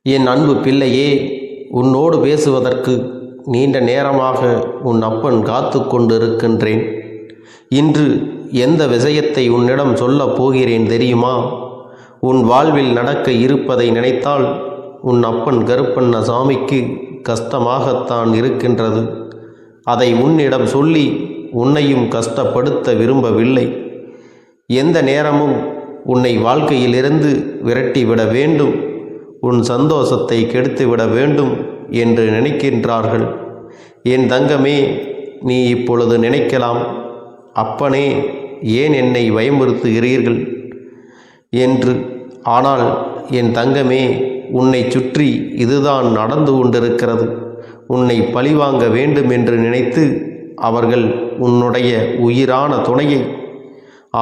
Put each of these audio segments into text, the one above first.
என் அன்பு பிள்ளையே, உன்னோடு பேசுவதற்கு நீண்ட நேரமாக உன் அப்பன் காத்து கொண்டிருக்கின்றேன். இன்று எந்த விஷயத்தை உன்னிடம் சொல்லப் போகிறேன் தெரியுமா? உன் வாழ்வில் நடக்க இருப்பதை நினைத்தால் உன் அப்பன் கருப்பண்ணசாமிக்கு கஷ்டமாகத்தான் இருக்கின்றது. அதை உன்னிடம் சொல்லி உன்னையும் கஷ்டப்படுத்த விரும்பவில்லை. எந்த நேரமும் உன்னை வாழ்க்கையிலிருந்து விரட்டிவிட வேண்டும், உன் சந்தோஷத்தை கெடுத்துவிட வேண்டும் என்று நினைக்கின்றார்கள். என் தங்கமே, நீ இப்பொழுது நினைக்கலாம், அப்பனே ஏன் என்னை பயமுறுத்துகிறீர்கள் என்று. ஆனால் என் தங்கமே, உன்னை சுற்றி இதுதான் நடந்து கொண்டிருக்கிறது. உன்னை பழிவாங்க வேண்டும் என்று நினைத்து அவர்கள் உன்னுடைய உயிரான துணையை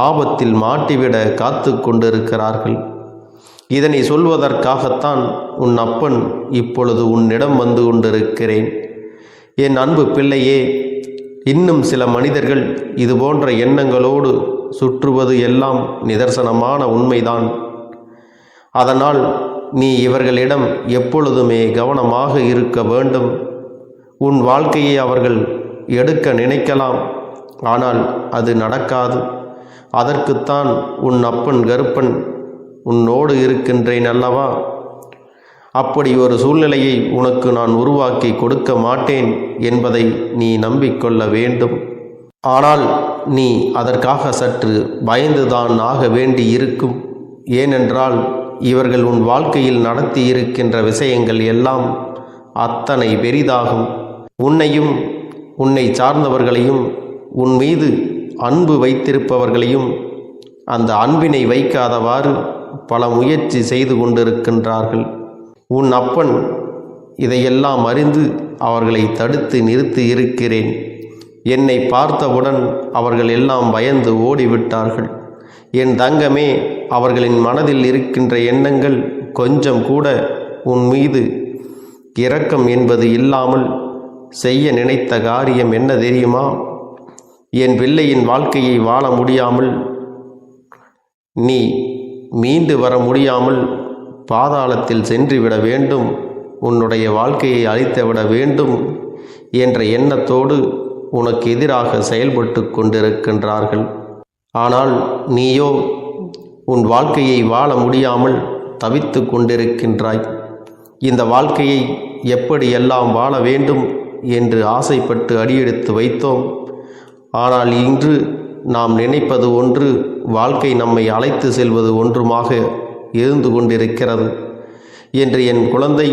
ஆபத்தில் மாட்டிவிட காத்து கொண்டிருக்கிறார்கள். இதனை சொல்வதற்காகத்தான் உன் அப்பன் இப்பொழுது உன்னிடம் வந்து கொண்டிருக்கிறேன். என் அன்பு பிள்ளையே, இன்னும் சில மனிதர்கள் இதுபோன்ற எண்ணங்களோடு சுற்றுவது எல்லாம் நிதர்சனமான உண்மைதான். அதனால் நீ இவர்களிடம் எப்பொழுதுமே கவனமாக இருக்க வேண்டும். உன் வாழ்க்கையை அவர்கள் எடுக்க நினைக்கலாம், ஆனால் அது நடக்காது. அதற்குத்தான் உன் அப்பன் கருப்பன் உன்னோடு இருக்கின்றேன் அல்லவா? அப்படி ஒரு சூழ்நிலையை உனக்கு நான் உருவாக்கி கொடுக்க மாட்டேன் என்பதை நீ நம்பிக்கொள்ள வேண்டும். ஆனால் நீ அதற்காக சற்று பயந்துதான் ஆக வேண்டி இருக்கும். ஏனென்றால் இவர்கள் உன் வாழ்க்கையில் நடத்தி இருக்கின்ற விஷயங்கள் எல்லாம் அத்தனை பெரிதாகும். உன்னையும் உன்னை சார்ந்தவர்களையும் உன் மீது அன்பு வைத்திருப்பவர்களையும் அந்த அன்பினை வைக்காதவாறு பல முயற்சி செய்து கொண்டிருக்கின்றார்கள். உன் அப்பன் இதையெல்லாம் அறிந்து அவர்களை தடுத்து நிறுத்தி இருக்கிறேன். என்னை பார்த்தவுடன் அவர்கள் எல்லாம் பயந்து ஓடிவிட்டார்கள். என் தங்கமே, அவர்களின் மனதில் இருக்கின்ற எண்ணங்கள் கொஞ்சம் கூட உன் மீது இரக்கம் என்பது இல்லாமல் செய்ய நினைத்த காரியம் என்ன தெரியுமா? என் பிள்ளையின் வாழ்க்கையை வாழ முடியாமல், நீ மீண்டு வர முடியாமல் பாதாளத்தில் சென்றுவிட வேண்டும், உன்னுடைய வாழ்க்கையை அழித்துவிட வேண்டும் என்ற எண்ணத்தோடு உனக்கு எதிராக செயல்பட்டு கொண்டிருக்கின்றார்கள். ஆனால் நீயோ உன் வாழ்க்கையை வாழ முடியாமல் தவித்து கொண்டிருக்கின்றாய். இந்த வாழ்க்கையை எப்படியெல்லாம் வாழ வேண்டும் என்று ஆசைப்பட்டு அடியெடுத்து வைத்தோம். ஆனால் இன்று நாம் நினைப்பது ஒன்று, வாழ்க்கை நம்மை அழைத்து செல்வது ஒன்றுமாக இருந்து கொண்டிருக்கிறது என்று என் குழந்தை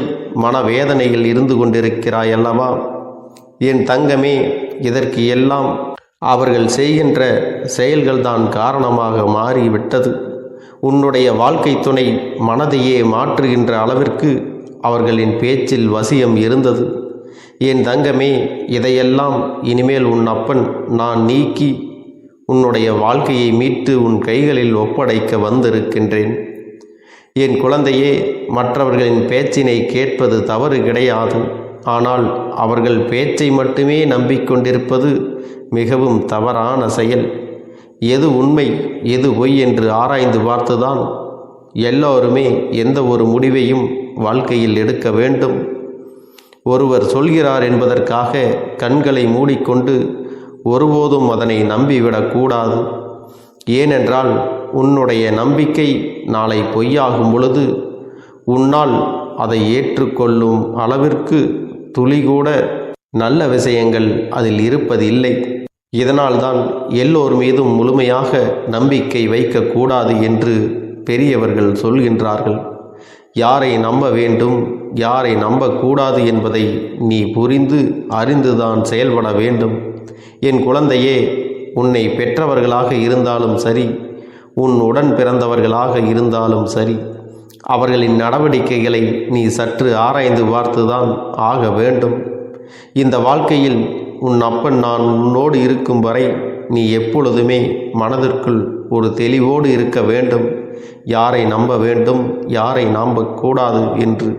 மனவேதனையில் இருந்து கொண்டிருக்கிறாய் அல்லவா? என் தங்கமே, இதற்கு எல்லாம் அவர்கள் செய்கின்ற செயல்கள்தான் காரணமாக மாறிவிட்டது. உன்னுடைய வாழ்க்கை துணை மனதையே மாற்றுகின்ற அளவிற்கு அவர்களின் பேச்சில் வசியம் இருந்தது. என் தங்கமே, இதையெல்லாம் இனிமேல் உன் அப்பன் நான் நீக்கி உன்னுடைய வாழ்க்கையை மீட்டு உன் கைகளில் ஒப்படைக்க வந்திருக்கின்றேன். என் குழந்தையே, மற்றவர்களின் பேச்சினை கேட்பது தவறு கிடையாது. ஆனால் அவர்கள் பேச்சை மட்டுமே நம்பிக்கொண்டிருப்பது மிகவும் தவறான செயல். எது உண்மை எது பொய் என்று ஆராய்ந்து பார்த்துதான் எல்லோருமே எந்த ஒரு முடிவையும் வாழ்க்கையில் எடுக்க வேண்டும். ஒருவர் சொல்கிறார் என்பதற்காக கண்களை மூடிக்கொண்டு ஒருபோதும் அதனை நம்பிவிடக்கூடாது. ஏனென்றால் உன்னுடைய நம்பிக்கை நாளை பொய்யாகும் பொழுது உன்னால் அதை ஏற்றுக்கொள்ளும் அளவிற்கு துளிகூட நல்ல விஷயங்கள் அதில் இருப்பதில்லை. இதனால்தான் எல்லோர் மீதும் முழுமையாக நம்பிக்கை வைக்கக்கூடாது என்று பெரியவர்கள் சொல்கின்றார்கள். யாரை நம்ப வேண்டும், யாரை நம்பக்கூடாது என்பதை நீ புரிந்து அறிந்துதான் செயல்பட வேண்டும். என் குழந்தையே, உன்னை பெற்றவர்களாக இருந்தாலும் சரி, உன் உடன் பிறந்தவர்களாக இருந்தாலும் சரி, அவர்களின் நடவடிக்கைகளை நீ சற்று ஆராய்ந்து பார்த்துதான் ஆக வேண்டும். இந்த வாழ்க்கையில் உன் அப்பன் நான் உன்னோடு இருக்கும் வரை நீ எப்பொழுதுமே மனதிற்குள் ஒரு தெளிவோடு இருக்க வேண்டும். யாரை நம்ப வேண்டும், யாரை நம்பக்கூடாது என்று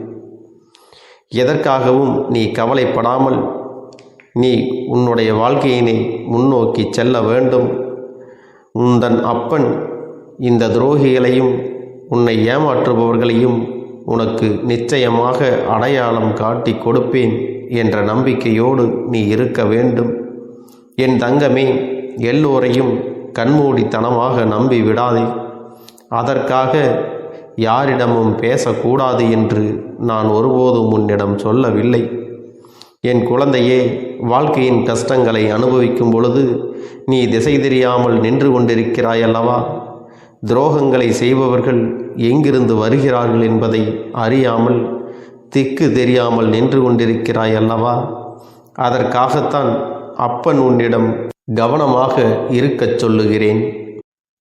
எதற்காகவும் நீ கவலைப்படாமல் நீ உன்னுடைய வாழ்க்கையினை முன்னோக்கி செல்ல வேண்டும். உந்தன் அப்பன் இந்த துரோகிகளையும் உன்னை ஏமாற்றுபவர்களையும் உனக்கு நிச்சயமாக அடையாளம் காட்டி கொடுப்பேன் என்ற நம்பிக்கையோடு நீ இருக்க வேண்டும். என் தங்கமே, எல்லோரையும் கண்மூடித்தனமாக நம்பி விடாதே. அதற்காக யாரிடமும் பேசக்கூடாது என்று நான் ஒருபோதும் உன்னிடம் சொல்லவில்லை. என் குழந்தையே, வாழ்க்கையின் கஷ்டங்களை அனுபவிக்கும் பொழுது நீ திசை தெரியாமல் நின்று கொண்டிருக்கிறாய் அல்லவா? துரோகங்களை செய்பவர்கள் எங்கிருந்து வருகிறார்கள் என்பதை அறியாமல் திக்கு தெரியாமல் நின்று கொண்டிருக்கிறாய் அல்லவா? அதற்காகத்தான் அப்பன் உன்னிடம் கவனமாக இருக்கச் சொல்லுகிறேன்.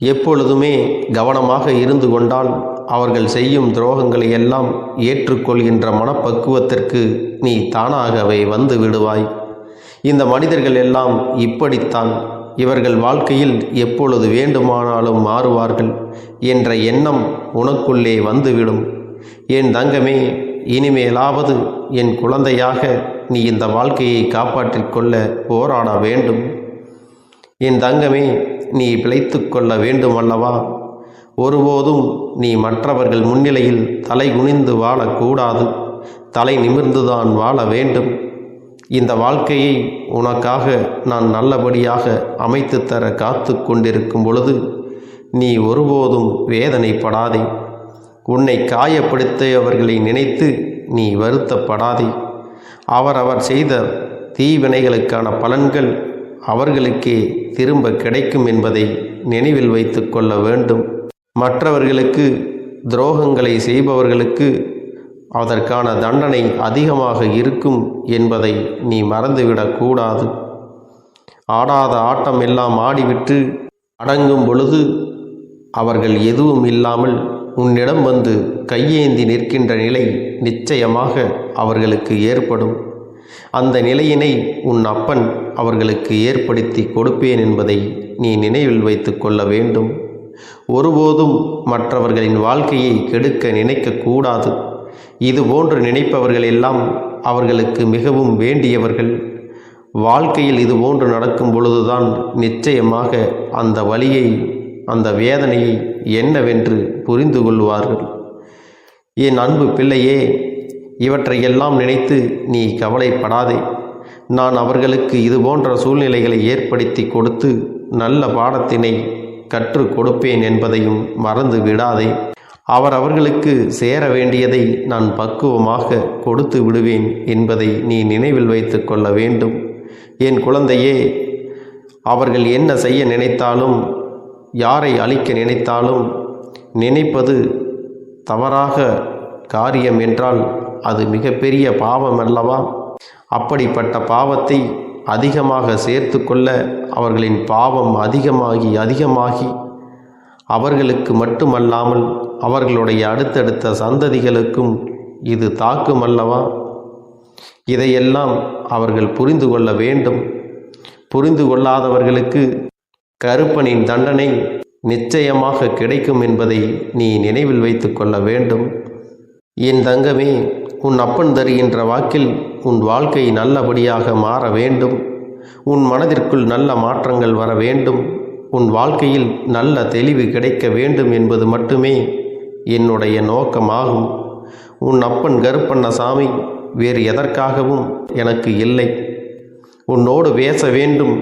எப்பொழுதுமே கவனமாக இருந்து கொண்டால் அவர்கள் செய்யும் துரோகங்களை எல்லாம் ஏற்றுக்கொள்கின்ற மனப்பக்குவத்திற்கு நீ தானாகவே வந்து விடுவாய். இந்த மனிதர்கள் எல்லாம் இப்படித்தான், இவர்கள் வாழ்க்கையில் எப்பொழுது வேண்டுமானாலும் மாறுவார்கள் என்ற எண்ணம் உனக்குள்ளே வந்துவிடும். என் தங்கமே, இனிமேலாவது என் குழந்தையாக நீ இந்த வாழ்க்கையை காப்பாற்றிக் கொள்ள போராட வேண்டும். என் தங்கமே, நீ பிழைத்து கொள்ள வேண்டும் அல்லவா? ஒருபோதும் நீ மற்றவர்கள் முன்னிலையில் தலை குனிந்து வாழக்கூடாது. தலை நிமிர்ந்துதான் வாழ வேண்டும். இந்த வாழ்க்கையை உனக்காக நான் நல்லபடியாக அமைத்து தர காத்து கொண்டிருக்கும் பொழுது நீ ஒருபோதும் வேதனைப்படாதே. உன்னை காயப்படுத்தியவர்களை நினைத்து நீ வருத்தப்படாதே. அவரவர் செய்த தீவினைகளுக்கான பலன்கள் அவர்களுக்கே திரும்ப கிடைக்கும் என்பதை நினைவில் வைத்து கொள்ள வேண்டும். மற்றவர்களுக்கு துரோகங்களை செய்பவர்களுக்கு அதற்கான தண்டனை அதிகமாக இருக்கும் என்பதை நீ மறந்துவிடக்கூடாது. ஆடாத ஆட்டம் எல்லாம் ஆடிவிட்டு அடங்கும் பொழுது அவர்கள் எதுவும் இல்லாமல் உன்னிடம் வந்து கையேந்தி நிற்கின்ற நிலை நிச்சயமாக அவர்களுக்கு ஏற்படும். அந்த நிலையினை உன் அப்பன் அவர்களுக்கு ஏற்படுத்தி கொடுப்பேன் என்பதை நீ நினைவில் வைத்து கொள்ள வேண்டும். ஒருபோதும் மற்றவர்களின் வாழ்க்கையை கெடுக்க நினைக்கக்கூடாது. இதுபோன்று நினைப்பவர்கள் எல்லாம் அவர்களுக்கு மிகவும் வேண்டியவர்கள். வாழ்க்கையில் இதுபோன்று நடக்கும் பொழுதுதான் நிச்சயமாக அந்த வலியை, அந்த வேதனையை என்னவென்று புரிந்து கொள்வார்கள். என் அன்பு பிள்ளையே, இவற்றையெல்லாம் நினைத்து நீ கவலைப்படாதே. நான் அவர்களுக்கு இதுபோன்ற சூழ்நிலைகளை ஏற்படுத்தி கொடுத்து நல்ல பாடத்தினை கற்றுக் கொடுப்பேன் என்பதையும் மறந்து விடாதே. அவர்களுக்கு சேர வேண்டியதை நான் பக்குவமாக கொடுத்து விடுவேன் என்பதை நீ நினைவில் வைத்து கொள்ள வேண்டும். என் குழந்தையே, அவர்கள் என்ன செய்ய நினைத்தாலும், யாரை அழிக்க நினைத்தாலும், நினைப்பது தவறாக காரியம் என்றால் அது மிகப்பெரிய பாவம் அல்லவா? அப்படிப்பட்ட பாவத்தை அதிகமாக சேர்த்து கொள்ள அவர்களின் பாவம் அதிகமாகி அவர்களுக்கு மட்டுமல்லாமல் அவர்களுடைய அடுத்தடுத்த சந்ததிகளுக்கும் இது தாக்கும் அல்லவா? இதையெல்லாம் அவர்கள் புரிந்து கொள்ள வேண்டும். புரிந்து கொள்ளாதவர்களுக்கு கருப்பனின் தண்டனை நிச்சயமாக கிடைக்கும் என்பதை நீ நினைவில் வைத்து கொள்ள வேண்டும். என் தங்கமே, உன் அப்பன் தருகின்ற வாக்கில் உன் வாழ்க்கை நல்லபடியாக மாற வேண்டும். உன் மனதிற்குள் நல்ல மாற்றங்கள் வர வேண்டும். உன் வாழ்க்கையில் நல்ல தெளிவு கிடைக்க வேண்டும் என்பது மட்டுமே என்னுடைய நோக்கமாகும். உன் அப்பன் கருப்பண்ணசாமி வேறு எதற்காகவும் எனக்கு இல்லை. உன்னோடு பேச வேண்டும்.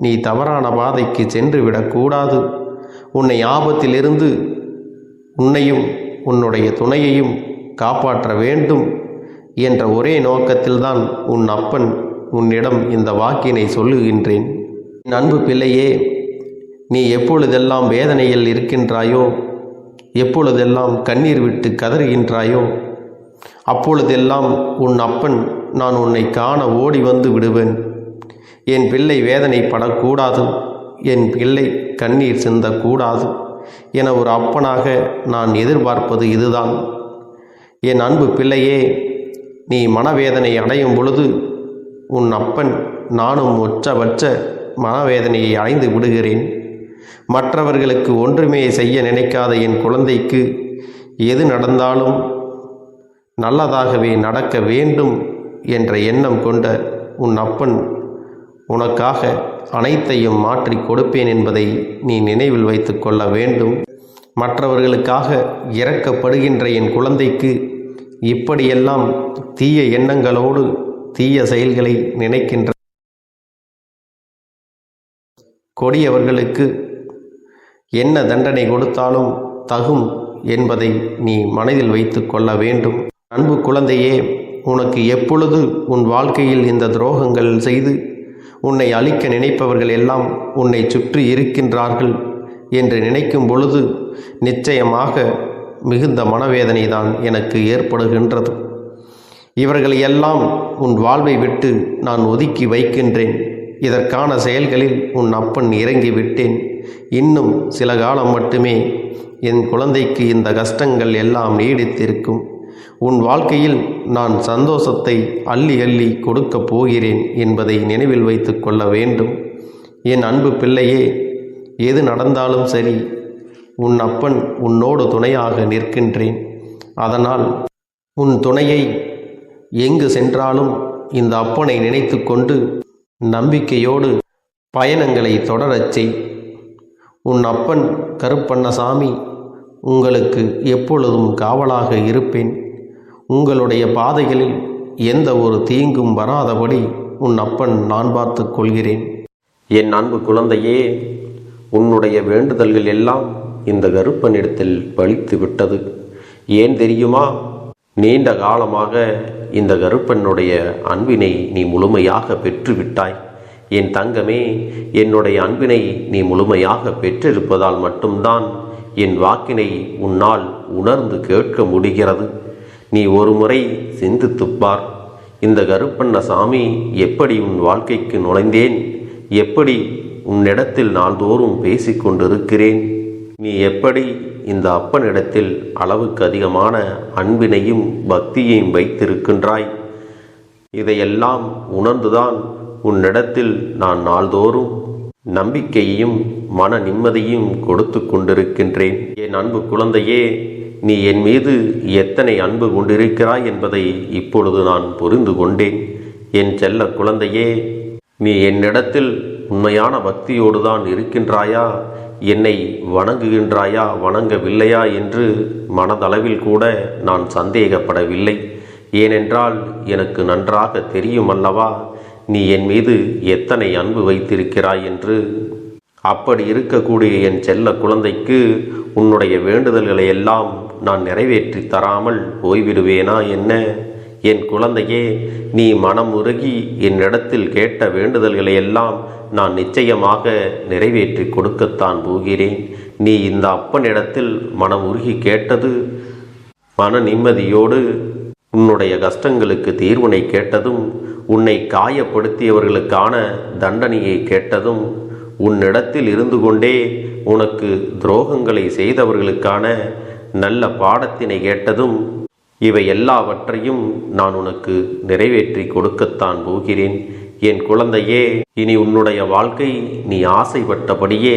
நீ தவறான பாதைக்கு சென்று விடக்கூடாது. உன்னை ஆபத்திலிருந்து உன்னையும் உன்னுடைய துணையையும் காப்பாற்ற வேண்டும் என்ற ஒரே நோக்கத்தில்தான் உன் அப்பன் உன்னிடம் இந்த வாக்கினை சொல்லுகின்றேன். என் அன்பு பிள்ளையே, நீ எப்பொழுதெல்லாம் வேதனையில் இருக்கின்றாயோ, எப்பொழுதெல்லாம் கண்ணீர் விட்டு கதறுகின்றாயோ, அப்பொழுதெல்லாம் உன் அப்பன் நான் உன்னை காண ஓடி வந்து விடுவேன். என் பிள்ளை வேதனைப்படக்கூடாது, என் பிள்ளை கண்ணீர் சிந்தக்கூடாது என ஒரு அப்பனாக நான் எதிர்பார்ப்பது இதுதான். என் அன்பு பிள்ளையே, நீ மனவேதனை அடையும் பொழுது உன் அப்பன் நானும் உச்சபட்ச மனவேதனையை அடைந்து விடுகிறேன். மற்றவர்களுக்கு ஒன்றுமே செய்ய நினைக்காத என் குழந்தைக்கு எது நடந்தாலும் நல்லதாகவே நடக்க வேண்டும் என்ற எண்ணம் கொண்ட உன் அப்பன் உனக்காக அனைத்தையும் மாற்றி கொடுப்பேன் என்பதை நீ நினைவில் வைத்து கொள்ள வேண்டும். மற்றவர்களுக்காக இறக்கப்படுகின்ற என் குழந்தைக்கு இப்படியெல்லாம் தீய எண்ணங்களோடு தீய செயல்களை நினைக்கின்ற கொடியவர்களுக்கு என்ன தண்டனை கொடுத்தாலும் தகும் என்பதை நீ மனதில் வைத்து கொள்ள வேண்டும். அன்பு குழந்தையே, உனக்கு எப்பொழுது உன் வாழ்க்கையில் இந்த துரோகங்கள் செய்து உன்னை அழிக்க நினைப்பவர்கள் எல்லாம் உன்னை சுற்றி இருக்கின்றார்கள் என்று நினைக்கும் பொழுது நிச்சயமாக மிகுந்த மனவேதனை தான் எனக்கு ஏற்படுகின்றது. இவர்கள் எல்லாம் உன் வாழ்வை விட்டு நான் ஒதுக்கி வைக்கின்றேன். இதற்கான செயல்களில் உன் அப்பன் இறங்கிவிட்டேன். இன்னும் சில காலம் மட்டுமே என் குழந்தைக்கு இந்த கஷ்டங்கள் எல்லாம் நீடித்திருக்கும். உன் வாழ்க்கையில் நான் சந்தோஷத்தை அள்ளி அள்ளி கொடுக்கப் போகிறேன் என்பதை நினைவில் வைத்து கொள்ள வேண்டும். என் அன்பு பிள்ளையே, எது நடந்தாலும் சரி, உன் அப்பன் உன்னோடு துணையாக நிற்கின்றேன். அதனால் உன் துணையை எங்கு சென்றாலும் இந்த அப்பனை நினைத்து கொண்டு நம்பிக்கையோடு பயணங்களை தொடரச் செய். உன் அப்பன் கருப்பண்ணசாமி உங்களுக்கு எப்பொழுதும் காவலாக இருப்பேன். உங்களுடைய பாதைகளில் எந்த ஒரு தீங்கும் வராதபடி உன் அப்பன் நான் பார்த்து கொள்கிறேன். என் அன்பு குழந்தையே, உன்னுடைய வேண்டுதல்கள் எல்லாம் இந்த கருப்பனிடத்தில் பலித்து விட்டது. ஏன் தெரியுமா? நீண்ட காலமாக இந்த கருப்பனுடைய அன்பினை நீ முழுமையாக பெற்றுவிட்டாய். என் தங்கமே, என்னுடைய அன்பினை நீ முழுமையாக பெற்றிருப்பதால் மட்டும்தான் என் வாக்கினை உன்னால் உணர்ந்து கேட்க முடிகிறது. நீ ஒரு முறை சிந்தித்துப்பார். இந்த கருப்பண்ணசாமி எப்படி உன் வாழ்க்கைக்கு நுழைந்தேன், எப்படி உன்னிடத்தில் நாள்தோறும் பேசிக்கொண்டிருக்கிறேன், நீ எப்படி இந்த அப்பனிடத்தில் அளவுக்கு அதிகமான அன்பினையும் பக்தியையும் வைத்திருக்கின்றாய். இதையெல்லாம் உணர்ந்துதான் உன்னிடத்தில் நான் நாள்தோறும் நம்பிக்கையையும் மன நிம்மதியும் கொடுத்து கொண்டிருக்கின்றேன். என் அன்பு குழந்தையே, நீ என் மீது எத்தனை அன்பு கொண்டிருக்கிறாய் என்பதை இப்பொழுது நான் புரிந்து கொண்டேன். என் செல்ல குழந்தையே, நீ என்னிடத்தில் உண்மையான பக்தியோடு தான் இருக்கின்றாயா, என்னை வணங்குகின்றாயா வணங்கவில்லையா என்று மனதளவில் கூட நான் சந்தேகப்படவில்லை. ஏனென்றால் எனக்கு நன்றாக தெரியும் அல்லவா நீ என் மீது எத்தனை அன்பு வைத்திருக்கிறாய் என்று. அப்படி இருக்கக்கூடிய என் செல்ல குழந்தைக்கு உன்னுடைய வேண்டுதல்களை எல்லாம் நான் நிறைவேற்றி தராமல் போய்விடுவேனா என்ன? என் குழந்தையே, நீ மனம் உருகி என்னிடத்தில் கேட்ட வேண்டுதல்களை எல்லாம் நான் நிச்சயமாக நிறைவேற்றி கொடுக்கத்தான் போகிறேன். நீ இந்த அப்பனிடத்தில் மனம் உருகி கேட்டது, மன நிம்மதியோடு உன்னுடைய கஷ்டங்களுக்கு தீர்வினை கேட்டதும், உன்னை காயப்படுத்தியவர்களுக்கான தண்டனையை கேட்டதும், உன்னிடத்தில் இருந்து கொண்டே உனக்கு துரோகங்களை செய்தவர்களுக்கான நல்ல பாடத்தினை கேட்டதும், இவை எல்லாவற்றையும் நான் உனக்கு நிறைவேற்றி கொடுக்கத்தான் போகிறேன். என் குழந்தையே, இனி உன்னுடைய வாழ்க்கை நீ ஆசைப்பட்டபடியே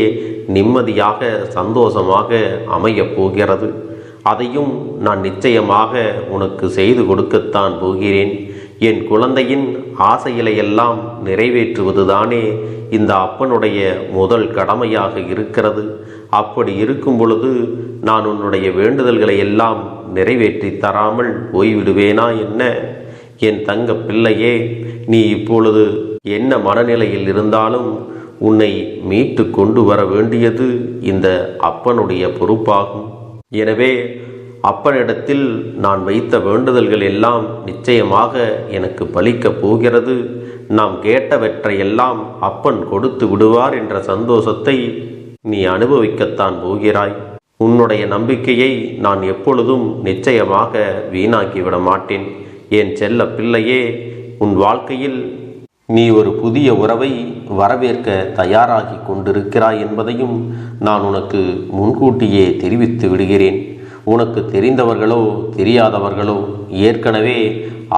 நிம்மதியாக சந்தோஷமாக அமையப் போகிறது. அதையும் நான் நிச்சயமாக உனக்கு செய்து கொடுக்கத்தான் போகிறேன். என் குழந்தையின் ஆசைகளையெல்லாம் நிறைவேற்றுவதுதானே இந்த அப்பனுடைய முதல் கடமையாக இருக்கிறது. அப்படி இருக்கும் பொழுது நான் உன்னுடைய வேண்டுதல்களை எல்லாம் நிறைவேற்றி தராமல் போய்விடுவேனா என்ன? என் தங்க பிள்ளையே, நீ இப்பொழுது என்ன மனநிலையில் இருந்தாலும் உன்னை மீட்டு கொண்டு வர வேண்டியது இந்த அப்பனுடைய பொறுப்பாகும். எனவே அப்பனிடத்தில் நான் வைத்த வேண்டுதல்கள் எல்லாம் நிச்சயமாக எனக்கு பலிக்கப் போகிறது. நாம் கேட்டவற்றையெல்லாம் அப்பன் கொடுத்து விடுவார் என்ற சந்தோஷத்தை நீ அனுபவிக்கத்தான் போகிறாய். உன்னுடைய நம்பிக்கையை நான் எப்பொழுதும் நிச்சயமாக வீணாக்கிவிட மாட்டேன். என் செல்ல பிள்ளையே, உன் வாழ்க்கையில் நீ ஒரு புதிய உறவை வரவேற்க தயாராகி கொண்டிருக்கிறாய் என்பதையும் நான் உனக்கு முன்கூட்டியே தெரிவித்து விடுகிறேன். உனக்கு தெரிந்தவர்களோ தெரியாதவர்களோ, ஏற்கனவே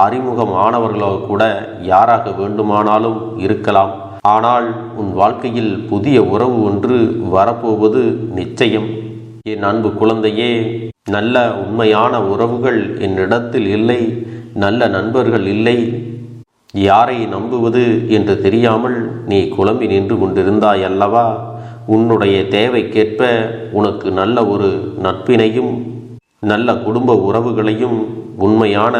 அறிமுகம் ஆனவர்களோ கூட யாராக வேண்டுமானாலும் இருக்கலாம். ஆனால் உன் வாழ்க்கையில் புதிய உறவு ஒன்று வரப்போவது நிச்சயம். என் அன்பு குழந்தையே, நல்ல உண்மையான உறவுகள் என்னிடத்தில் இல்லை, நல்ல நண்பர்கள் இல்லை. யாரை நம்புவது என்று தெரியாமல் நீ குழம்பி நின்று கொண்டிருந்தாய் அல்லவா? உன்னுடைய தேவைக்கேற்ப உனக்கு நல்ல ஒரு நட்பினையும் நல்ல குடும்ப உறவுகளையும் உண்மையான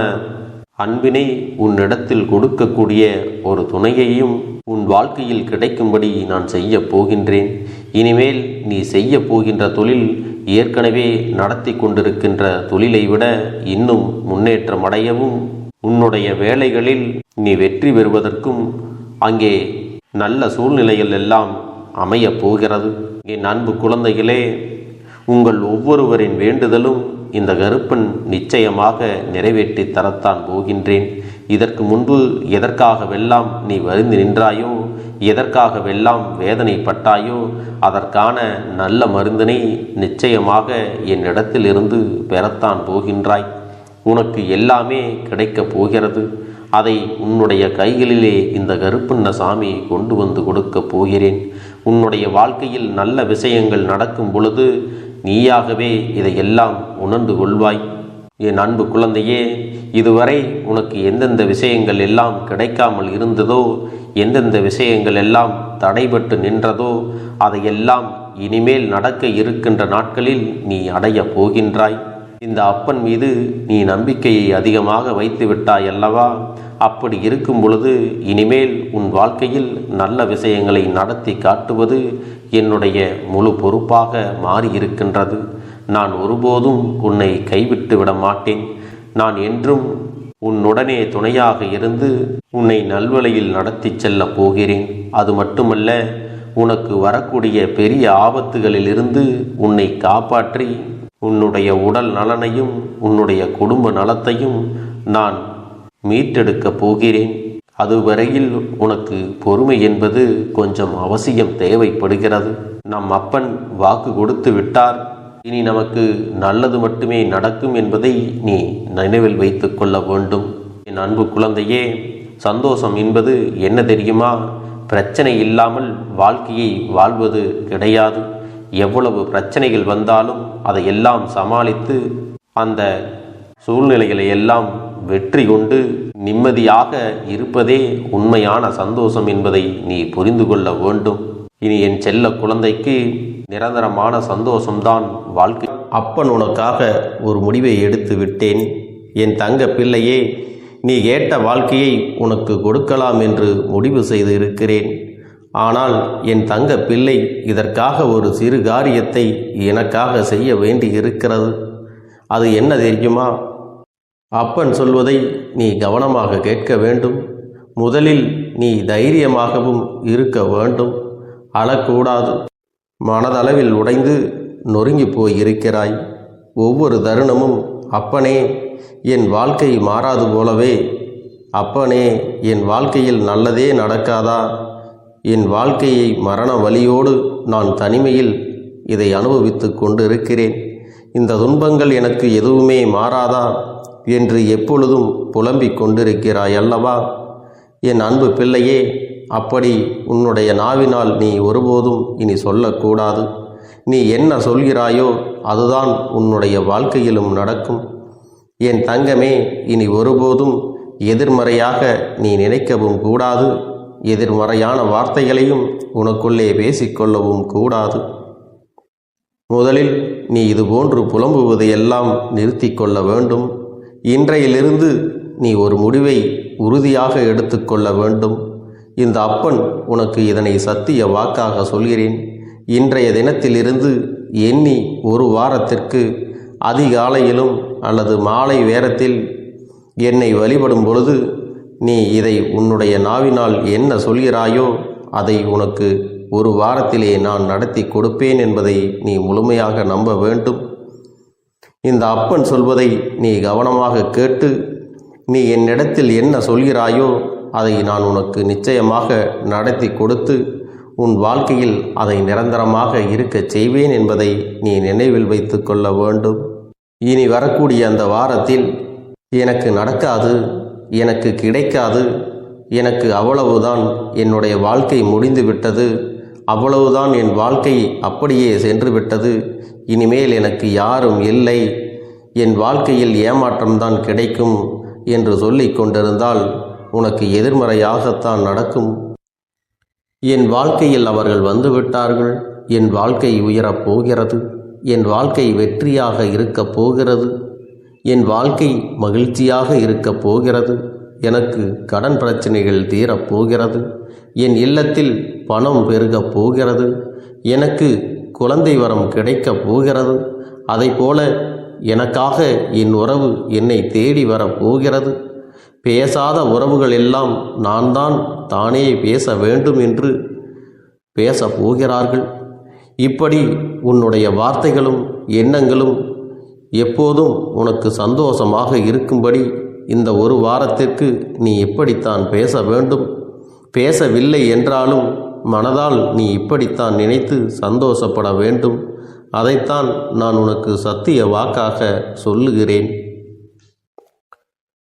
அன்பினை உன்னிடத்தில் கொடுக்கக்கூடிய ஒரு துணையையும் உன் வாழ்க்கையில் கிடைக்கும்படி நான் செய்ய போகின்றேன். இனிமேல் நீ செய்ய போகின்ற தொழில் ஏற்கனவே நடத்தி கொண்டிருக்கின்ற தொழிலை விட இன்னும் முன்னேற்றம் அடையவும், உன்னுடைய வேலைகளில் நீ வெற்றி பெறுவதற்கும் அங்கே நல்ல சூழ்நிலைகள் எல்லாம் அமையப் போகிறது. என் அன்பு குழந்தைகளே, உங்கள் ஒவ்வொருவரின் வேண்டுதலும் இந்த கருப்பன் நிச்சயமாக நிறைவேற்றி தரத்தான் போகின்றேன். இதற்கு முன்பு எதற்காகவெல்லாம் நீ வருந்தி நின்றாயோ, எதற்காகவெல்லாம் வேதனைப்பட்டாயோ, அதற்கான நல்ல மருந்தினை நிச்சயமாக என்னிடத்திலிருந்து பெறத்தான் போகின்றாய். உனக்கு எல்லாமே கிடைக்கப் போகிறது. அதை உன்னுடைய கைகளிலே இந்த கருப்பண்ண சாமி கொண்டு வந்து கொடுக்கப் போகிறேன். உன்னுடைய வாழ்க்கையில் நல்ல விஷயங்கள் நடக்கும் பொழுது நீயாகவே இதையெல்லாம் உணர்ந்து கொள்வாய். என் அன்பு குழந்தையே, இதுவரை உனக்கு எந்தெந்த விஷயங்கள் எல்லாம் கிடைக்காமல் இருந்ததோ, எந்தெந்த விஷயங்கள் எல்லாம் தடைபட்டு நின்றதோ, அதையெல்லாம் இனிமேல் நடக்க இருக்கின்ற நாட்களில் நீ அடைய போகின்றாய். இந்த அப்பன் மீது நீ நம்பிக்கையை அதிகமாக வைத்து விட்டாய் அல்லவா? அப்படி இருக்கும் பொழுது இனிமேல் உன் வாழ்க்கையில் நல்ல விஷயங்களை நடத்தி காட்டுவது என்னுடைய முழு பொறுப்பாக மாறியிருக்கின்றது. நான் ஒருபோதும் உன்னை கைவிட்டு விட மாட்டேன். நான் என்றும் உன்னுடனே துணையாக இருந்து உன்னை நல்வழியில் நடத்தி செல்ல போகிறேன். அது மட்டுமல்ல, உனக்கு வரக்கூடிய பெரிய ஆபத்துகளிலிருந்து உன்னை காப்பாற்றி உன்னுடைய உடல் நலனையும் உன்னுடைய குடும்ப நலத்தையும் நான் மீட்டெடுக்கப் போகிறேன். அதுவரையில் உனக்கு பொறுமை என்பது கொஞ்சம் அவசியம் தேவைப்படுகிறது. நம் அப்பன் வாக்கு கொடுத்து விட்டார். இனி நமக்கு நல்லது மட்டுமே நடக்கும் என்பதை நீ நினைவில் வைத்து கொள்ள வேண்டும். என் அன்பு குழந்தையே, சந்தோஷம் என்பது என்ன தெரியுமா? பிரச்சனை இல்லாமல் வாழ்க்கையை வாழ்வது கிடையாது. எவ்வளவு பிரச்சனைகள் வந்தாலும் அதையெல்லாம் சமாளித்து அந்த சூழ்நிலைகளை எல்லாம் வெற்றி கொண்டு நிம்மதியாக இருப்பதே உண்மையான சந்தோஷம் என்பதை நீ புரிந்து கொள்ள வேண்டும். இனி என் செல்ல குழந்தைக்கு நிரந்தரமான சந்தோஷம்தான் வாழ்க்கை. அப்பன் உனக்காக ஒரு முடிவை எடுத்து விட்டேன். என் தங்க பிள்ளையே, நீ கேட்ட வாழ்க்கையை உனக்கு கொடுக்கலாம் என்று முடிவு செய்து இருக்கிறேன். ஆனால் என் தங்க பிள்ளை, இதற்காக ஒரு சிறு காரியத்தை எனக்காக செய்ய வேண்டி இருக்கிறது. அது என்ன தெரியுமா? அப்பன் சொல்வதை நீ கவனமாக கேட்க வேண்டும். முதலில் நீ தைரியமாகவும் இருக்க வேண்டும். அழக்கூடாது. மனதளவில் உடைந்து நொறுங்கி போய் இருக்கிறாய். ஒவ்வொரு தருணமும் அப்பனே, என் வாழ்க்கை மாறாது போலவே, அப்பனே, என் வாழ்க்கையில் நல்லதே நடக்காதா, என் வாழ்க்கையை மரண வலியோடு நான் தனிமையில் இதை அனுபவித்து கொண்டு இருக்கிறேன். இந்த துன்பங்கள் எனக்கு எதுவுமே மாறாதா என்று எப்பொழுதும் புலம்பிக் கொண்டிருக்கிறாய் அல்லவா? என் அன்பு பிள்ளையே, அப்படி உன்னுடைய நாவினால் நீ ஒருபோதும் இனி சொல்லக்கூடாது. நீ என்ன சொல்கிறாயோ அதுதான் உன்னுடைய வாழ்க்கையிலும் நடக்கும். என் தங்கமே, இனி ஒருபோதும் எதிர்மறையாக நீ நினைக்கவும் கூடாது. எதிர்மறையான வார்த்தைகளையும் உனக்குள்ளே பேசிக்கொள்ளவும் கூடாது. முதலில் நீ இதுபோன்று புலம்புவதையெல்லாம் நிறுத்தி கொள்ள வேண்டும். இன்றையிலிருந்து நீ ஒரு முடிவை உறுதியாக எடுத்துக்கொள்ள வேண்டும். இந்த அப்பன் உனக்கு இதனை சத்திய வாக்காக சொல்கிறேன். இன்றைய தினத்திலிருந்து எண்ணி ஒரு வாரத்திற்கு அதிகாலையிலும் அல்லது மாலை நேரத்தில் என்னை வழிபடும் பொழுது நீ இதை உன்னுடைய நாவினால் என்ன சொல்கிறாயோ அதை உனக்கு ஒரு வாரத்திலே நான் நடத்தி கொடுப்பேன் என்பதை நீ முழுமையாக நம்ப வேண்டும். இந்த அப்பன் சொல்வதை நீ கவனமாக கேட்டு நீ என்னிடத்தில் என்ன சொல்கிறாயோ அதை நான் உனக்கு நிச்சயமாக நடத்தி கொடுத்து உன் வாழ்க்கையில் அதை நிரந்தரமாக இருக்கச் செய்வேன் என்பதை நீ நினைவில் வைத்து கொள்ள வேண்டும். இனி வரக்கூடிய அந்த வாரத்தில் எனக்கு நடக்காது, எனக்கு கிடைக்காது, எனக்கு அவ்வளவுதான், என்னுடைய வாழ்க்கை முடிந்து விட்டது, அவ்வளவுதான், என் வாழ்க்கை அப்படியே சென்று விட்டது, இனிமேல் எனக்கு யாரும் இல்லை, என் வாழ்க்கையில் ஏமாற்றம்தான் கிடைக்கும் என்று சொல்லிக் கொண்டிருந்தால் உனக்கு எதிர்மறையாகத்தான் நடக்கும். என் வாழ்க்கையில் அவர்கள் வந்துவிட்டார்கள், என் வாழ்க்கை உயரப் போகிறது, என் வாழ்க்கை வெற்றியாக இருக்கப் போகிறது, என் வாழ்க்கை மகிழ்ச்சியாக இருக்கப் போகிறது, எனக்கு கடன் பிரச்சனைகள் தீரப்போகிறது, என் இல்லத்தில் பணம் பெருகப் போகிறது, எனக்கு குழந்தை வரம் கிடைக்கப் போகிறது, அதைப்போல எனக்காக என் உறவு என்னை தேடி வரப்போகிறது, பேசாத உறவுகள் எல்லாம் நான் தான் தானே பேச வேண்டும் என்று பேசப் போகிறார்கள். இப்படி உன்னுடைய வார்த்தைகளும் எண்ணங்களும் எப்போதும் உனக்கு சந்தோஷமாக இருக்கும்படி இந்த ஒரு வாரத்திற்கு நீ இப்படித்தான் பேச வேண்டும். பேசவில்லை என்றாலும் மனதால் நீ இப்படித்தான் நினைத்து சந்தோஷப்பட வேண்டும். அதைத்தான் நான் உனக்கு சத்திய வாக்காக சொல்லுகிறேன்.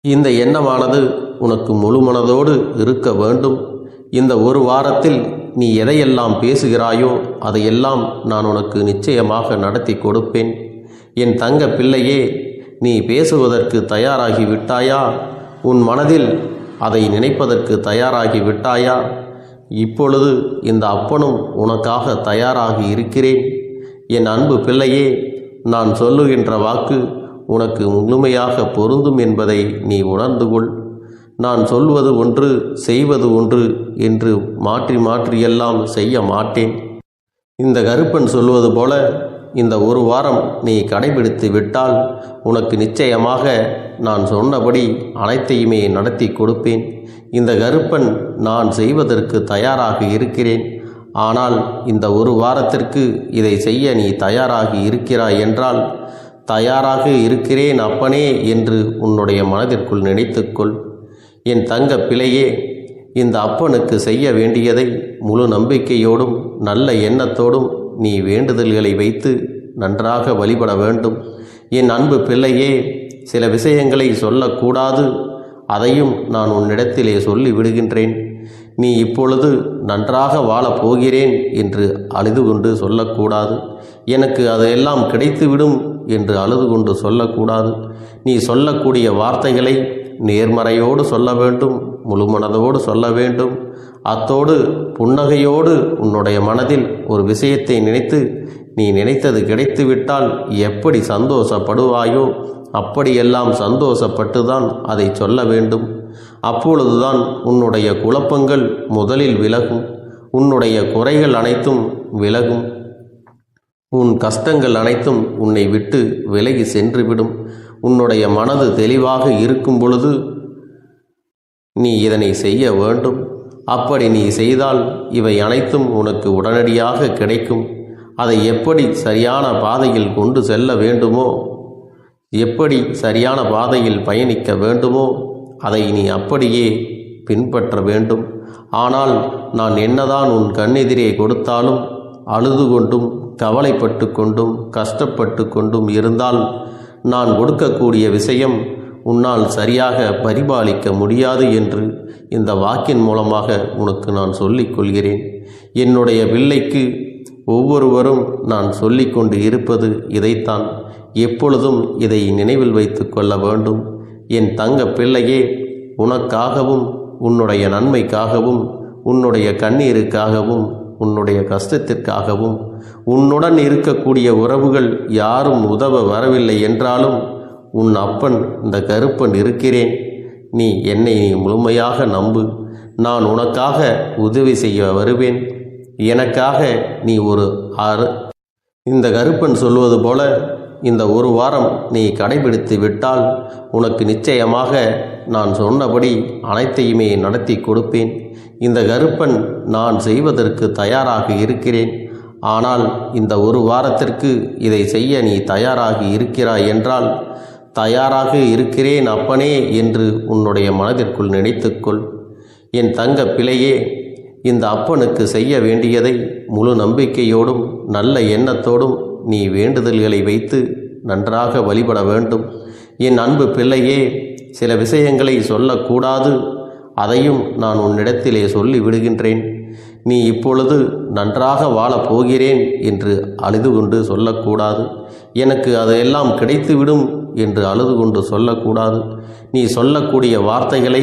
இந்த எண்ணமானது உனக்கு முழு மனதோடு இருக்க வேண்டும். இந்த ஒரு வாரத்தில் நீ எதையெல்லாம் பேசுகிறாயோ அதையெல்லாம் நான் உனக்கு நிச்சயமாக நடத்தி கொடுப்பேன். என் தங்க பிள்ளையே, நீ பேசுவதற்கு தயாராகி விட்டாயா? உன் மனதில் அதை நினைப்பதற்கு தயாராகி விட்டாயா? இப்பொழுது இந்த அப்பனும் உனக்காக தயாராகி இருக்கிறேன். என் அன்பு பிள்ளையே, நான் சொல்லுகின்ற வாக்கு உனக்கு முழுமையாக பொருந்தும் என்பதை நீ உணர்ந்து கொள். நான் சொல்வது ஒன்று செய்வது ஒன்று என்று மாற்றி மாற்றியெல்லாம் செய்ய மாட்டேன். இந்த கருப்பன் சொல்வது போல இந்த ஒரு வாரம் நீ கடைபிடித்து விட்டால் உனக்கு நிச்சயமாக நான் சொன்னபடி அனைத்தையுமே நடத்தி கொடுப்பேன். இந்த கருப்பன் நான் செய்வதற்கு தயாராக இருக்கிறேன். ஆனால் இந்த ஒரு வாரத்திற்கு இதை செய்ய நீ தயாராகி இருக்கிறாய் என்றால், தயாராக இருக்கிறேன் அப்பனே என்று உன்னுடைய மனதிற்குள் நினைத்துக்கொள். என் தங்க பிள்ளையே, இந்த அப்பனுக்கு செய்ய வேண்டியதை முழு நம்பிக்கையோடும் நல்ல எண்ணத்தோடும் நீ வேண்டுதல்களை வைத்து நன்றாக வழிபட வேண்டும். என் அன்பு பிள்ளையே, சில விஷயங்களை சொல்லக்கூடாது, அதையும் நான் உன்னிடத்திலே சொல்லி விடுகின்றேன். நீ இப்பொழுது நன்றாக வாழப் போகிறேன் என்று அழுது கொண்டு சொல்லக்கூடாது. எனக்கு அதையெல்லாம் கிடைத்துவிடும் என்று அழுது கொண்டு சொல்லக்கூடாது. நீ சொல்லக்கூடிய வார்த்தைகளை நேர்மறையோடு சொல்ல வேண்டும், முழு மனதோடு சொல்ல வேண்டும். அத்தோடு புன்னகையோடு உன்னுடைய மனதில் ஒரு விஷயத்தை நினைத்து நீ நினைத்தது கிடைத்துவிட்டால் எப்படி சந்தோஷப்படுவாயோ அப்படியெல்லாம் சந்தோஷப்பட்டுதான் அதை சொல்ல வேண்டும். அப்பொழுதுதான் உன்னுடைய குழப்பங்கள் முதலில் விலகும், உன்னுடைய குறைகள் அனைத்தும் விலகும், உன் கஷ்டங்கள் அனைத்தும் உன்னை விட்டு விலகி சென்றுவிடும். உன்னுடைய மனது தெளிவாக இருக்கும் பொழுது நீ இதனை செய்ய வேண்டும். அப்படி நீ செய்தால் இவை அனைத்தும் உனக்கு உடனடியாக கிடைக்கும். அதை எப்படி சரியான பாதையில் கொண்டு செல்ல வேண்டுமோ, எப்படி சரியான பாதையில் பயணிக்க வேண்டுமோ அதை நீ அப்படியே பின்பற்ற வேண்டும். ஆனால் நான் என்னதான் உன் கண்ணெதிரே கொடுத்தாலும் அழுது கொண்டும் கவலைப்பட்டு கொண்டும் கஷ்டப்பட்டு கொண்டும் இருந்தால் நான் கொடுக்கக்கூடிய விஷயம் உன்னால் சரியாக பரிபாலிக்க முடியாது என்று இந்த வாக்கின் மூலமாக உனக்கு நான் சொல்லிக் கொள்கிறேன். என்னுடைய பிள்ளைக்கு ஒவ்வொருவரும் நான் சொல்லிக்கொண்டு இருப்பது இதைத்தான். எப்பொழுதும் இதை நினைவில் வைத்து கொள்ள வேண்டும். என் தங்க பிள்ளையே, உனக்காகவும் உன்னுடைய நன்மைக்காகவும் உன்னுடைய கண்ணீருக்காகவும் உன்னுடைய கஷ்டத்திற்காகவும் உன்னுடன் இருக்கக்கூடிய உறவுகள் யாரும் உதவ வரவில்லை என்றாலும் உன் அப்பன் இந்த கருப்பன் இருக்கிறேன். நீ என்னை முழுமையாக நம்பு. நான் உனக்காக உதவி செய்ய வருவேன். எனக்காக நீ இந்த கருப்பன் சொல்வது போல இந்த ஒரு வாரம் நீ கடைபிடித்து விட்டால் உனக்கு நிச்சயமாக நான் சொன்னபடி அனைத்தையுமே நடத்தி கொடுப்பேன். இந்த கருப்பன் நான் செய்வதற்கு தயாராக இருக்கிறேன். ஆனால் இந்த ஒரு வாரத்திற்கு இதை செய்ய நீ தயாராகி இருக்கிறாய் என்றால், தயாராக இருக்கிறேன் அப்பனே என்று உன்னுடைய மனதிற்குள் நினைத்துக்கொள். என் தங்க பிள்ளையே, இந்த அப்பனுக்கு செய்ய வேண்டியதை முழு நம்பிக்கையோடும் நல்ல எண்ணத்தோடும் நீ வேண்டுதல்களை வைத்து நன்றாக வழிபட வேண்டும். என் அன்பு பிள்ளையே, சில விஷயங்களை சொல்லக்கூடாது, அதையும் நான் உன்னிடத்திலே சொல்லி விடுகின்றேன். நீ இப்பொழுது நன்றாக வாழப் போகிறேன் என்று அழுது கொண்டு சொல்லக்கூடாது. எனக்கு அதையெல்லாம் கிடைத்துவிடும் என்று அழுது கொண்டு சொல்லக்கூடாது. நீ சொல்லக்கூடிய வார்த்தைகளை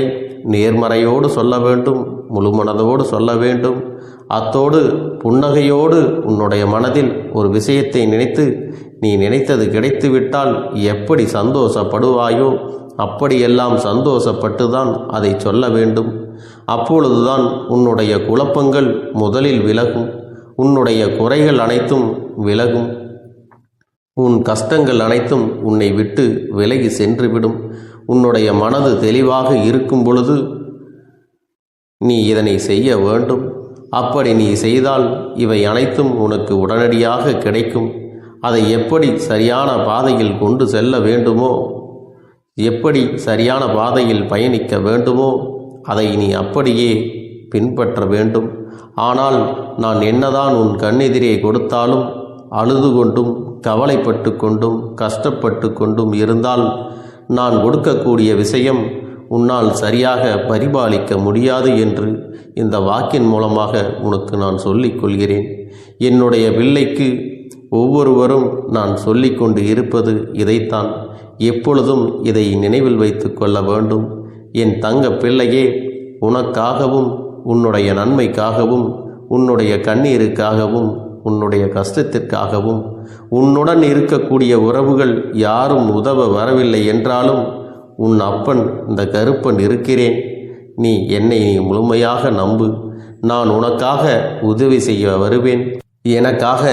நேர்மறையோடு சொல்ல வேண்டும், முழுமனதோடு சொல்ல வேண்டும். அத்தோடு புன்னகையோடு உன்னுடைய மனதில் ஒரு விஷயத்தை நினைத்து நீ நினைத்தது கிடைத்துவிட்டால் எப்படி சந்தோஷப்படுவாயோ அப்படியெல்லாம் சந்தோஷப்பட்டுதான் அதை சொல்ல வேண்டும். அப்பொழுதுதான் உன்னுடைய குழப்பங்கள் முதலில் விலகும். உன்னுடைய குறைகள் அனைத்தும் விலகும். உன் கஷ்டங்கள் அனைத்தும் உன்னை விட்டு விலகி சென்றுவிடும். உன்னுடைய மனது தெளிவாக இருக்கும் பொழுது நீ இதனை செய்ய வேண்டும். அப்படி நீ செய்தால் இவை அனைத்தும் உனக்கு உடனடியாக கிடைக்கும். அதை எப்படி சரியான பாதையில் கொண்டு செல்ல வேண்டுமோ, எப்படி சரியான பாதையில் பயணிக்க வேண்டுமோ அதை நீ அப்படியே பின்பற்ற வேண்டும். ஆனால் நான் என்னதான் உன் கண்ணெதிரே கொடுத்தாலும் அழுது கொண்டும் கவலைப்பட்டு கொண்டும் கஷ்டப்பட்டு கொண்டும் இருந்தால் நான் கொடுக்கக்கூடிய விஷயம் உன்னால் சரியாக பரிபாலிக்க முடியாது என்று இந்த வாக்கின் மூலமாக உனக்கு நான் சொல்லிக் கொள்கிறேன். என்னுடைய பிள்ளைக்கு ஒவ்வொருவரும் நான் சொல்லிக்கொண்டு இருப்பது இதைத்தான். எப்பொழுதும் இதை நினைவில் வைத்து கொள்ள வேண்டும். என் தங்க பிள்ளையே, உனக்காகவும் உன்னுடைய நன்மைக்காகவும் உன்னுடைய கண்ணீருக்காகவும் உன்னுடைய கஷ்டத்திற்காகவும் உன்னுடன் இருக்கக்கூடிய உறவுகள் யாரும் உதவ வரவில்லை என்றாலும் உன் அப்பன் இந்த கருப்பன் இருக்கிறேன். நீ என்னை முழுமையாக நம்பு. நான் உனக்காக உதவி செய்ய வருவேன். எனக்காக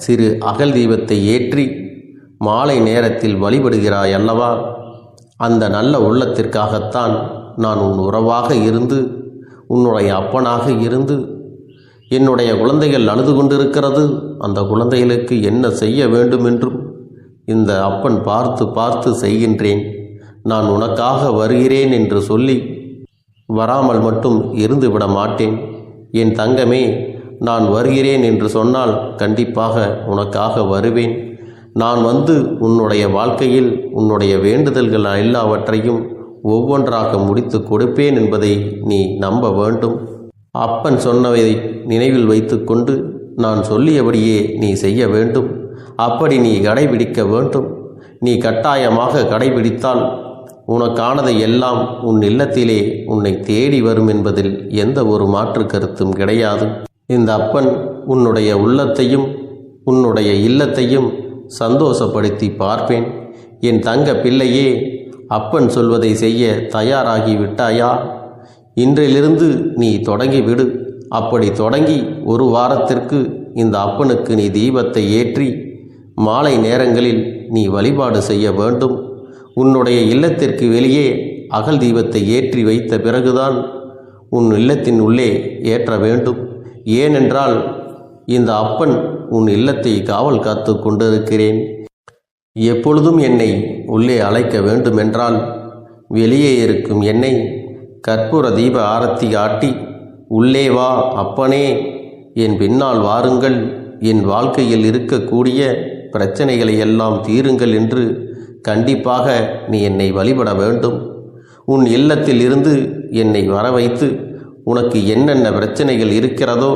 சிறு அகல் தீபத்தை ஏற்றி மாலை நேரத்தில் வழிபடுகிறாய் அல்லவா? அந்த நல்ல உள்ளத்திற்காகத்தான் நான் உன் உறவாக இருந்து உன்னுடைய அப்பனாக இருந்து என்னுடைய குழந்தைகள் அழுது கொண்டிருக்கிறது, அந்த குழந்தைகளுக்கு என்ன செய்ய வேண்டும் என்றும் இந்த அப்பன் பார்த்து பார்த்து செய்கின்றேன். நான் உனக்காக வருகிறேன் என்று சொல்லி வராமல் மட்டும் இருந்து விட மாட்டேன். என் தங்கமே, நான் வருகிறேன் என்று சொன்னால் கண்டிப்பாக உனக்காக வருவேன். நான் வந்து உன்னுடைய வாழ்க்கையில் உன்னுடைய வேண்டுதல்கள் எல்லாவற்றையும் ஒவ்வொன்றாக முடித்து கொடுப்பேன் என்பதை நீ நம்ப வேண்டும். அப்பன் சொன்னதை நினைவில் வைத்துக்கொண்டு நான் சொல்லியபடியே நீ செய்ய வேண்டும். அப்படி நீ கடைபிடிக்க வேண்டும். நீ கட்டாயமாக கடைபிடித்தால் உனக்கானதை எல்லாம் உன் இல்லத்திலே உன்னை தேடி வரும் என்பதில் எந்த ஒரு மாற்று கருத்தும் கிடையாது. இந்த அப்பன் உன்னுடைய உள்ளத்தையும் உன்னுடைய இல்லத்தையும் சந்தோஷப்படுத்தி பார்ப்பேன். என் தங்க பிள்ளையே, அப்பன் சொல்வதை செய்ய தயாராகி விட்டாயா? இன்றிலிருந்து நீ தொடங்கிவிடு. அப்படி தொடங்கி ஒரு வாரத்திற்கு இந்த அப்பனுக்கு நீ தீபத்தை ஏற்றி மாலை நேரங்களில் நீ வழிபாடு செய்ய வேண்டும். உன்னுடைய இல்லத்திற்கு வெளியே அகல் தீபத்தை ஏற்றி வைத்த பிறகுதான் உன் இல்லத்தின் உள்ளே ஏற்ற வேண்டும். ஏனென்றால் இந்த அப்பன் உன் இல்லத்தை காவல் காத்து கொண்டிருக்கிறேன். எப்பொழுதும் என்னை உள்ளே அழைக்க வேண்டுமென்றால் வெளியே இருக்கும் என்னை கற்பூர தீப ஆரத்தி காட்டி உள்ளே வா அப்பனே, என் பின்னால் வாருங்கள், என் வாழ்க்கையில் இருக்கக்கூடிய பிரச்சனைகளை எல்லாம் தீருங்கள் என்று கண்டிப்பாக நீ என்னை வழிபட வேண்டும். உன் இல்லத்தில் இருந்து என்னை வர வைத்து உனக்கு என்னென்ன பிரச்சனைகள் இருக்கிறதோ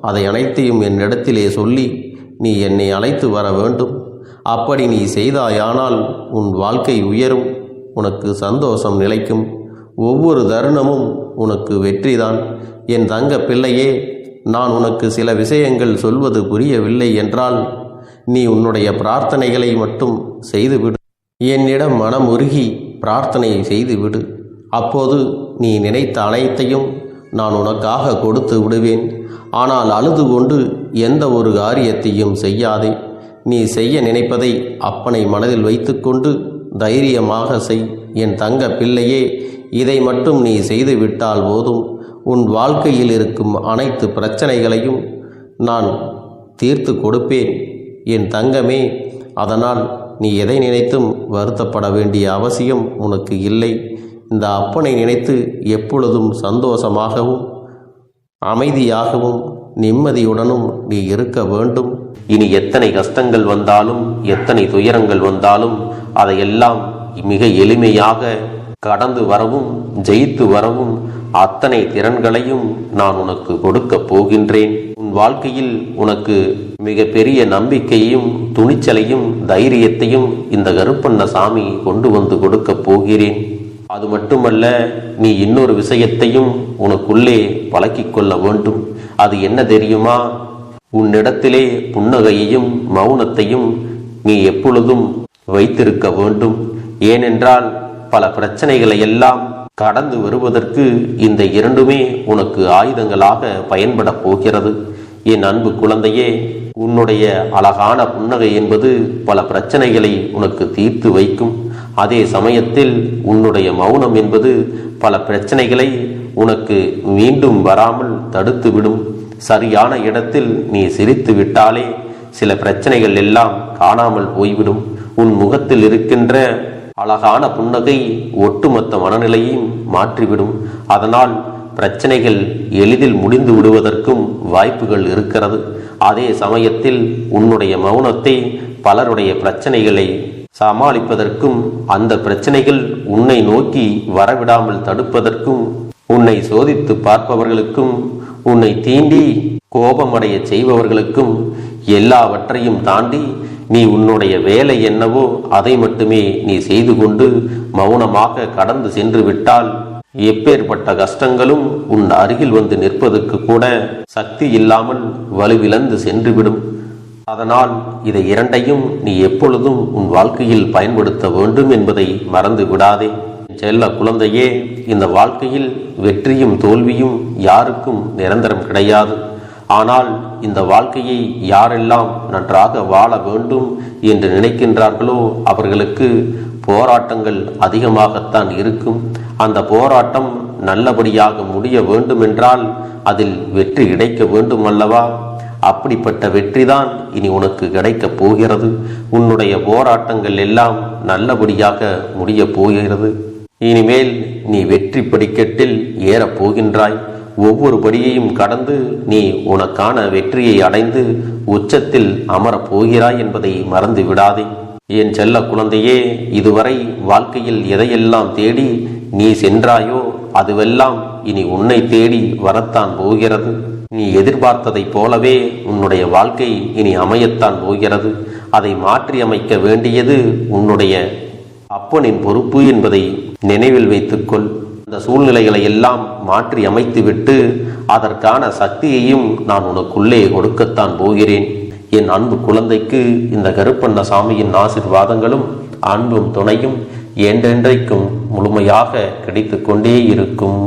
அதை அனைத்தையும் என்னிடத்திலே சொல்லி நீ என்னை அழைத்து வர வேண்டும். அப்படி நீ செய்தாயானால் உன் வாழ்க்கை உயரும், உனக்கு சந்தோஷம் நிலைக்கும். ஒவ்வொரு தருணமும் உனக்கு வெற்றிதான். என் தங்க பிள்ளையே, நான் உனக்கு சில விஷயங்கள் சொல்வது புரியவில்லை என்றால் நீ உன்னுடைய பிரார்த்தனைகளை மட்டும் செய்துவிடு. என்னிடம் மனம் உருகி பிரார்த்தனையை செய்துவிடு. அப்போது நீ நினைத்த அனைத்தையும் நான் உனக்காக கொடுத்து விடுவேன். ஆனால் அழுது கொண்டு எந்த ஒரு காரியத்தையும் செய்யாதே. நீ செய்ய நினைப்பதை அப்பனை மனதில் வைத்துக்கொண்டு தைரியமாக செய். என் தங்க பிள்ளையே, இதை மட்டும் நீ செய்துவிட்டால் போதும். உன் வாழ்க்கையில் இருக்கும் அனைத்து பிரச்சனைகளையும் நான் தீர்த்து கொடுப்பேன் என் தங்கமே. அதனால் நீ எதை நினைத்தும் வருத்தப்பட வேண்டிய அவசியம் உனக்கு இல்லை. இந்த அப்பனை நினைத்து எப்பொழுதும் சந்தோஷமாகவும் அமைதியாகவும் நிம்மதியுடனும் நீ இருக்க வேண்டும். இனி எத்தனை கஷ்டங்கள் வந்தாலும் எத்தனை துயரங்கள் வந்தாலும் அதையெல்லாம் மிக எளிமையாக கடந்து வரவும் ஜெயித்து வரவும் அத்தனை திறன்களையும் நான் உனக்கு கொடுக்க போகின்றேன். உன் வாழ்க்கையில் உனக்கு மிக பெரிய நம்பிக்கையையும் துணிச்சலையும் தைரியத்தையும் இந்த கருப்பண்ண சாமி கொண்டு வந்து கொடுக்க போகிறேன். அது மட்டுமல்ல, நீ இன்னொரு விஷயத்தையும் உனக்குள்ளே பழக்கிக் கொள்ள வேண்டும். அது என்ன தெரியுமா? உன்னிடத்திலே புன்னகையையும் மௌனத்தையும் நீ எப்பொழுதும் வைத்திருக்க வேண்டும். ஏனென்றால் பல பிரச்சனைகளை எல்லாம் கடந்து வருவதற்கு இந்த இரண்டுமே உனக்கு ஆயுதங்களாக பயன்பட போகிறது. என் அன்பு குழந்தையே, உன்னுடைய அழகான புன்னகை என்பது பல பிரச்சனைகளை உனக்கு தீர்த்து வைக்கும். அதே சமயத்தில் உன்னுடைய மௌனம் என்பது பல பிரச்சனைகளை உனக்கு மீண்டும் வராமல் தடுத்துவிடும். சரியான இடத்தில் நீ சிரித்து விட்டாலே சில பிரச்சனைகள் எல்லாம் காணாமல் போய்விடும். உன் முகத்தில் இருக்கின்ற அழகான புன்னகை ஒட்டுமொத்த மனநிலையையும் மாற்றிவிடும். அதனால் பிரச்சனைகள் எளிதில் முடிந்து விடுவதற்கும் வாய்ப்புகள் இருக்கிறது. அதே சமயத்தில் உன்னுடைய மௌனத்தை பலருடைய பிரச்சனைகளை சமாளிப்பதற்கும், அந்த பிரச்சனைகள் உன்னை நோக்கி வரவிடாமல் தடுப்பதற்கும், உன்னை சோதித்து பார்ப்பவர்களுக்கும், உன்னை தீண்டி கோபமடைய செய்பவர்களுக்கும் எல்லாவற்றையும் தாண்டி நீ உன்னுடைய வேலை என்னவோ அதை மட்டுமே நீ செய்து கொண்டு மௌனமாக கடந்து சென்று விட்டால் எப்பேற்பட்ட கஷ்டங்களும் உன் அருகில் வந்து நிற்பதற்கு கூட சக்தி இல்லாமல் வலுவிழந்து சென்றுவிடும். அதனால் இதை இரண்டையும் நீ எப்பொழுதும் உன் வாழ்க்கையில் பயன்படுத்த வேண்டும் என்பதை மறந்து விடாதே. செல்ல குழந்தையே, இந்த வாழ்க்கையில் வெற்றியும் தோல்வியும் யாருக்கும் நிரந்தரம் கிடையாது. ஆனால் இந்த வாழ்க்கையை யாரெல்லாம் நன்றாக வாழ வேண்டும் என்று நினைக்கின்றார்களோ அவர்களுக்கு போராட்டங்கள் அதிகமாகத்தான் இருக்கும். அந்த போராட்டம் நல்லபடியாக முடிய வேண்டுமென்றால் அதில் வெற்றி கிடைக்க வேண்டும் அல்லவா? அப்படிப்பட்ட வெற்றிதான் இனி உனக்கு கிடைக்கப் போகிறது. உன்னுடைய போராட்டங்கள் எல்லாம் நல்லபடியாக முடிய போகிறது. இனிமேல் நீ வெற்றி படிக்கட்டில் ஏறப் போகின்றாய். ஒவ்வொரு படியையும் கடந்து நீ உனக்கான வெற்றியை அடைந்து உச்சத்தில் அமரப் போகிறாய் என்பதை மறந்து விடாதே. என் செல்ல குழந்தையே, இதுவரை வாழ்க்கையில் எதையெல்லாம் தேடி நீ சென்றாயோ அதுவெல்லாம் இனி உன்னை தேடி வரத்தான் போகிறது. நீ எதிர்பார்த்ததைப் போலவே உன்னுடைய வாழ்க்கை இனி அமையத்தான் போகிறது. அதை மாற்றி அமைக்க வேண்டியது உன்னுடைய அப்பனின் பொறுப்பு என்பதை நினைவில் வைத்துக்கொள். அந்த சூழ்நிலைகளை எல்லாம் மாற்றி அமைத்துவிட்டு அதற்கான சக்தியையும் நான் உனக்குள்ளே கொடுக்கத்தான் போகிறேன். என் அன்பு குழந்தைக்கு இந்த கருப்பண்ணசாமியின் ஆசீர்வாதங்களும் அன்பும் துணையும் என்றென்றைக்கும் முழுமையாக கிடைத்து கொண்டே இருக்கும்.